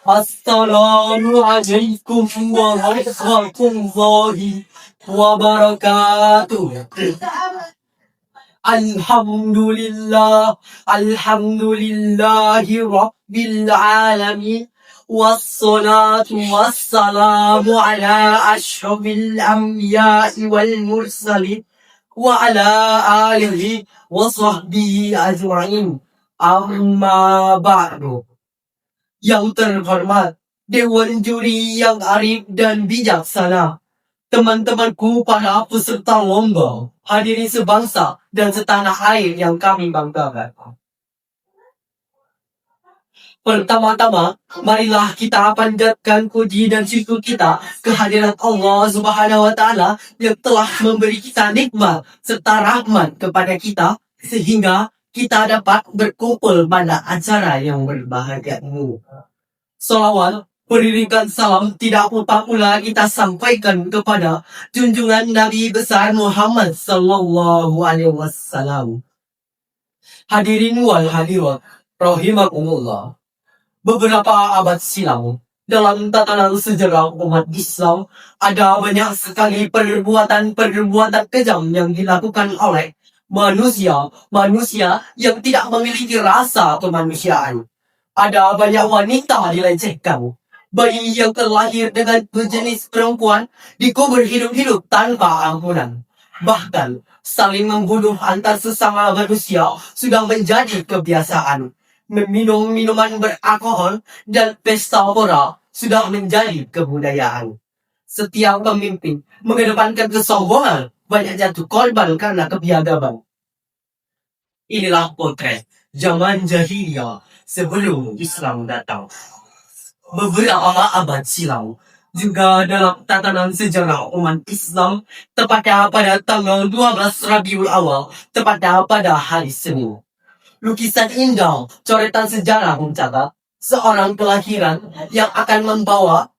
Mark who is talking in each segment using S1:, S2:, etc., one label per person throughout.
S1: Assalamualaikum warahmatullahi wabarakatuh. Alhamdulillahi rabbil alamin. Wassalatu wassalamu ala asyrafil anbiya'i wal mursalin wa ala alihi wa sahbihi ajma'in. Amma ba'du. Yang terhormat Dewan Juri yang arif dan bijaksana, teman-temanku para peserta lomba, hadirin sebangsa dan setanah air yang kami banggakan. Pertama-tama, marilah kita panjatkan puji dan syukur kita kehadirat Allah Subhanahu wa Ta'ala yang telah memberi kita nikmat serta rahmat kepada kita sehingga kita dapat berkumpul pada acara yang berbahagia ini. Salawat, beriringkan salam tidak lupa pula kita sampaikan kepada junjungan Nabi besar Muhammad Sallallahu Alaihi Wasallam. Hadirin wal hadirat, rahimakumullah. Beberapa abad silam, dalam tatanan sejarah umat Islam, ada banyak sekali perbuatan-perbuatan kejam yang dilakukan oleh manusia yang tidak memiliki rasa kemanusiaan. Ada banyak wanita dilecehkan. Bayi yang terlahir dengan berjenis perempuan dikubur hidup-hidup tanpa ampunan. Bahkan, saling membunuh antar sesama manusia sudah menjadi kebiasaan. Meminum minuman beralkohol dan pesta pora sudah menjadi kebudayaan. Setiap pemimpin mengedepankan kesombongan, banyak jatuh korban karena kebiadaban. Inilah potret zaman jahiliyah sebelum Islam datang. Beberapa abad silam, juga dalam tatanan sejarah umat Islam, tepatnya pada tanggal 12 Rabiul Awal, tepatnya pada hari Senin. Lukisan indah, coretan sejarah mencatat seorang kelahiran yang akan membawa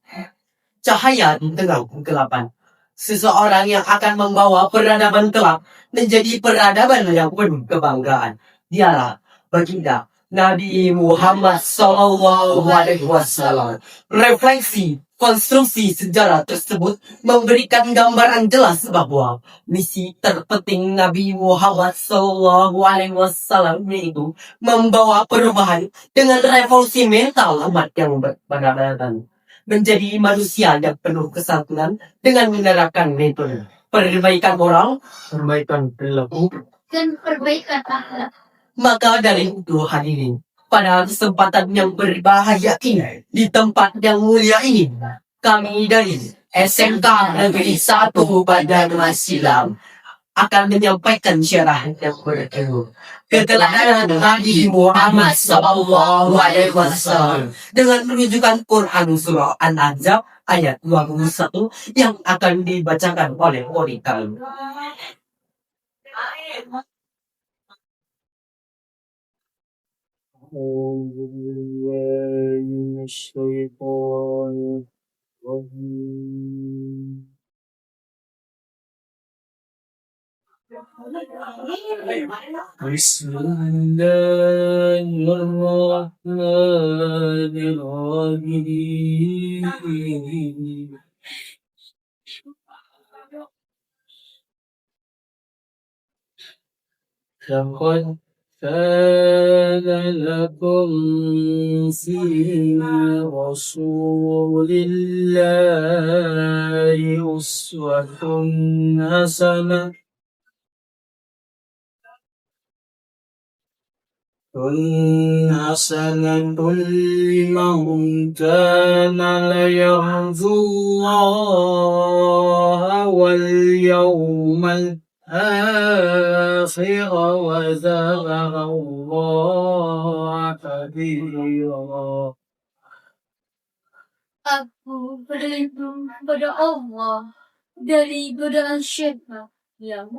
S1: cahaya di tengah kegelapan. Seseorang yang akan membawa peradaban kelak menjadi peradaban yang penuh kebanggaan. Dialah baginda Nabi Muhammad Sallallahu Alaihi Wasallam. Refleksi konstruksi sejarah tersebut memberikan gambaran jelas bahwa misi terpenting Nabi Muhammad Sallallahu Alaihi Wasallam yaitu membawa perubahan dengan revolusi mental umat yang berperadaban menjadi manusia yang penuh kesantunan dengan menerapkan metode perbaikan moral, perbaikan perilaku, dan perbaikan akhlak. Maka dari itu hadirin, pada kesempatan yang berbahaya ini, di tempat yang mulia ini, kami dari SMK Negeri 1 Banjarmasin Silam akan menyampaikan syarah yang berjudul Keteladanan Nabi Muhammad Sallallahu Alaihi Wasallam dengan rujukan Quran Surah An-Ahzab ayat 21 yang akan dibacakan oleh Orikal. Bismillahirrahmanirrahim. Laqad kana lakum fi Rasulillahi uswatun hasanah liman kana la yarju Allah wal yawmal akhir wa dzakara Allah katsira.
S2: Aku berlindung pada Allah dari godaan syaitan yang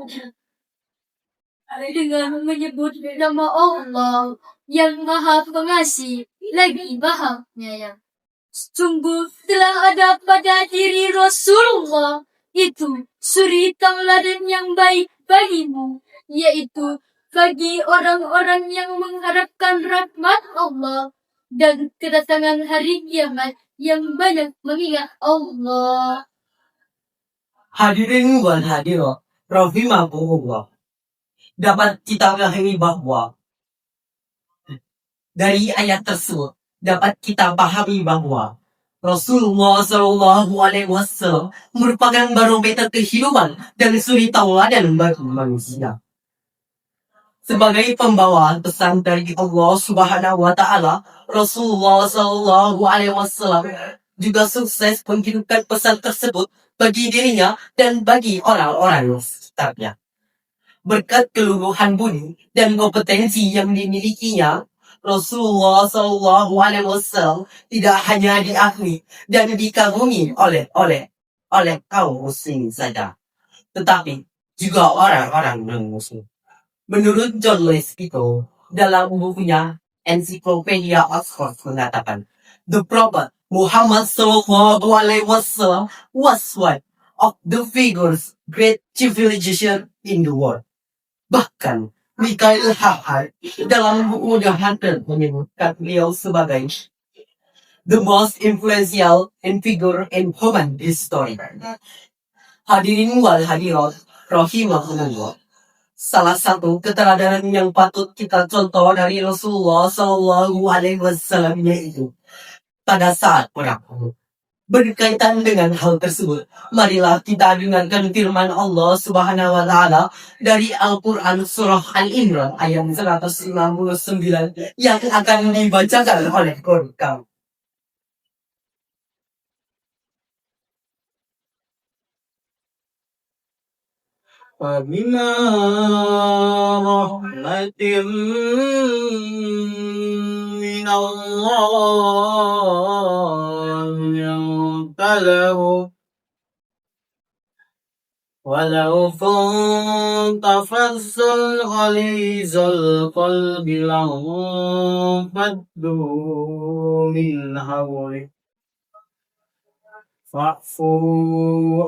S2: dengan menyebut nama Allah yang Maha Pengasih lagi Maha Penyayang. Sungguh telah ada pada diri Rasulullah itu suri tauladan yang baik bagimu, yaitu bagi orang-orang yang mengharapkan rahmat Allah dan kedatangan hari kiamat yang banyak mengingat Allah.
S1: Hadirin wal hadirat rahimakumullah. Dapat kita pahami bahwa dari ayat tersebut dapat kita pahami bahwa Rasulullah Shallallahu Alaihi Wasallam merupakan barometer kehidupan dan suri tauladan bagi manusia. Sebagai pembawa pesan dari Allah Subhanahu Wa Taala, Rasulullah Shallallahu Alaihi Wasallam juga sukses menghidupkan pesan tersebut bagi dirinya dan bagi orang-orang sekitarnya. Berkat keluluhan budi dan kompetensi yang dimilikinya, Rasulullah Shallallahu Alaihi Wasallam tidak hanya diakui dan dikagumi oleh kaum muslim saja, tetapi juga orang-orang non-muslim. Menurut John Lewis Pito, dalam bukunya Encyclopedia Oxford mengatakan, The Prophet Muhammad Sallallahu Alaihi Wasallam was one of the figures great civilization in the world. Bahkan Mikhail Hahar dalam buku The Hunter menyebutkan beliau sebagai the most influential figure in human history. Hadirin wal hadirat rahimahumullah. Salah satu keteladanan yang patut kita contoh dari Rasulullah Shallallahu Alaihi Wasallam yaitu pada saat perang Uhud. Berkaitan dengan hal tersebut, marilah kita dengarkan firman Allah Subhanahu Wa Taala dari Al-Quran Surah Al-Imran ayat 159 yang akan dibacakan oleh Korkam.
S3: فبما رحمة من الله لنت له ولو كنت فظا غليظ القلب لانفضوا من حولك فاعف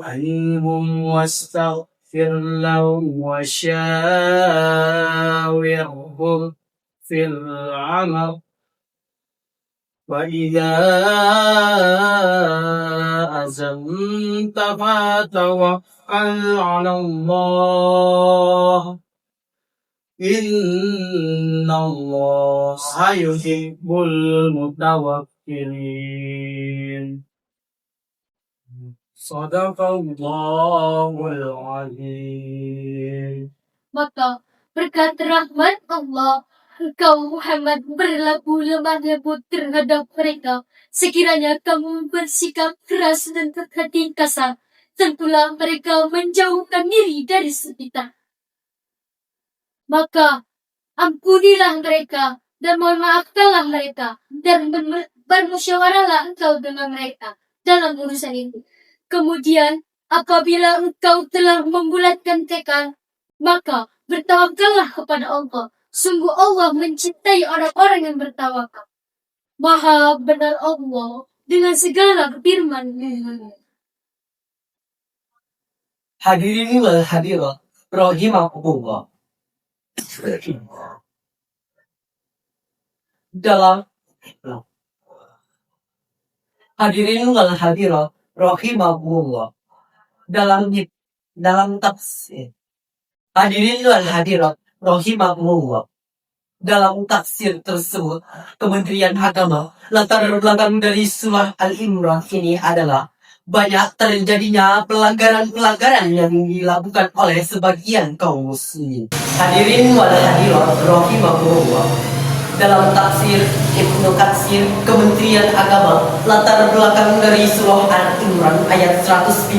S3: عنهم واستغفر لهم وشاورهم في الأمر وإذا أزمت فتوكل على الله إن الله يحب المتوكلين Sadaqallahul Azim.
S2: Maka berkat rahmat Allah, engkau Muhammad berlaku lemah lembut terhadap mereka. Sekiranya kamu bersikap keras dan berhati kasar, tentulah mereka menjauhkan diri dari kita. Maka ampunilah mereka dan mohon maafkanlah mereka dan bermusyawarahlah engkau dengan mereka dalam urusan itu. Kemudian, apabila engkau telah membulatkan tekad, maka bertawakallah kepada Allah. Sungguh Allah mencintai orang-orang yang bertawakal. Maha benar Allah dengan segala firman-Nya.
S1: Hadirin wal hadirat rahimakumullah. Hadirin wal hadirat rahimahullah. Dalam tafsir. Hadirin wal hadirat rahimahullah. Dalam tafsir tersebut, Kementerian Agama, latar belakang dari surah Al-Imran ini adalah banyak terjadinya pelanggaran-pelanggaran yang dilakukan oleh sebagian kaum muslimin. Hadirin wal hadirat rahimahullah. Dalam tafsir Ibnu Katsir, Kementerian Agama, latar belakang dari surah Al-Imran ayat 159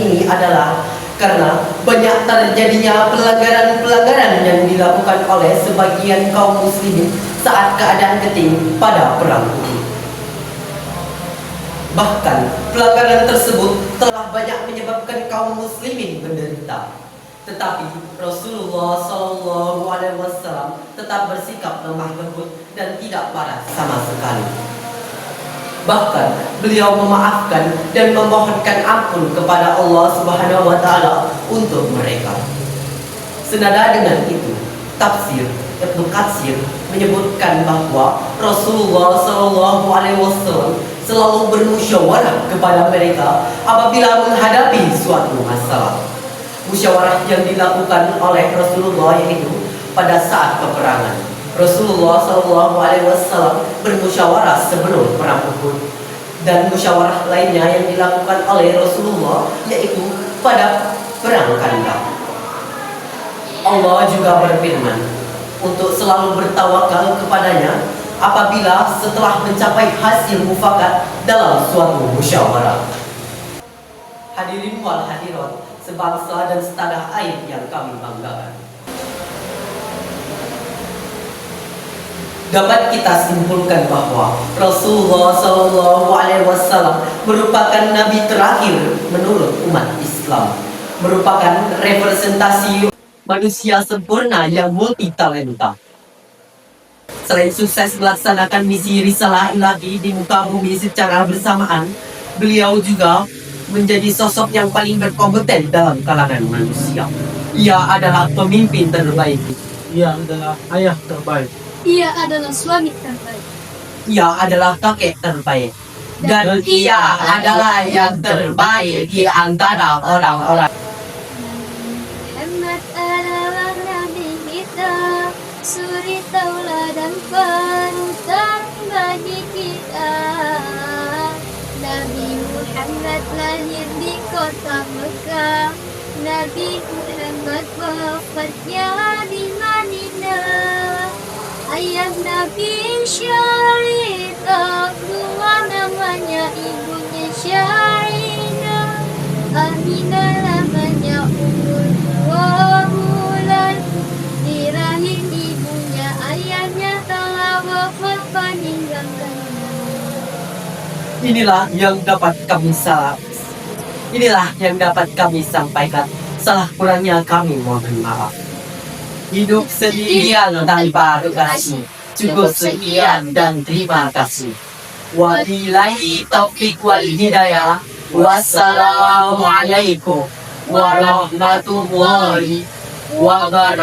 S1: ini adalah karena banyak terjadinya pelanggaran-pelanggaran yang dilakukan oleh sebagian kaum muslimin saat keadaan genting pada perang Uhud. Bahkan pelanggaran tersebut telah banyak menyebabkan kaum muslimin menderita. Tetapi Rasulullah Shallallahu Alaihi Wasallam tetap bersikap lemah lembut dan tidak marah sama sekali. Bahkan beliau memaafkan dan memohonkan ampun kepada Allah Subhanahu Wa Taala untuk mereka. Senada dengan itu, tafsir Ibnu Katsir menyebutkan bahwa Rasulullah Shallallahu Alaihi Wasallam selalu bermusyawarah kepada mereka apabila menghadapi suatu masalah. Musyawarah yang dilakukan oleh Rasulullah yaitu pada saat peperangan. Rasulullah Shallallahu Alaihi Wasallam bermusyawarah sebelum perang Uhud, dan musyawarah lainnya yang dilakukan oleh Rasulullah yaitu pada perang Khandaq. Allah juga berfirman untuk selalu bertawakal kepadanya apabila setelah mencapai hasil mufakat dalam suatu musyawarah. Hadirin wal hadirat, sebangsa dan setanah air yang kami banggakan, dapat kita simpulkan bahwa Rasulullah Shallallahu Alaihi Wasallam merupakan nabi terakhir menurut umat Islam, merupakan representasi manusia sempurna yang multi talenta. Selain sukses melaksanakan misi risalah ilahi di muka bumi secara bersamaan, beliau juga menjadi sosok yang paling berkompeten dalam kalangan manusia. Ia adalah pemimpin terbaik.
S3: Ia adalah ayah terbaik.
S2: Ia adalah suami terbaik.
S1: Ia adalah kakek terbaik. Dan ia adalah yang terbaik di antara orang-orang.
S2: Muhammad adalah nabi kita, suri tauladan panutan bagi kita. Nabi Muhammad lahir di kota Mekah, Nabi Muhammad wafatnya di Madinah. Ayah Nabi Syarif Abdullah, namanya ibunya Syarina. Aminah namanya umur 2 bulan. Di rahim ibunya ayahnya telah wafat meninggalkannya.
S1: Inilah yang dapat kami sampaikan. Salah kurangnya kami mohon maaf. Hidup sendirian tanpa kasih. Cukup sekian dan terima kasih. Wabillahi taufiq wal hidayah. Wassalamualaikum warahmatullahi wabarakatuh.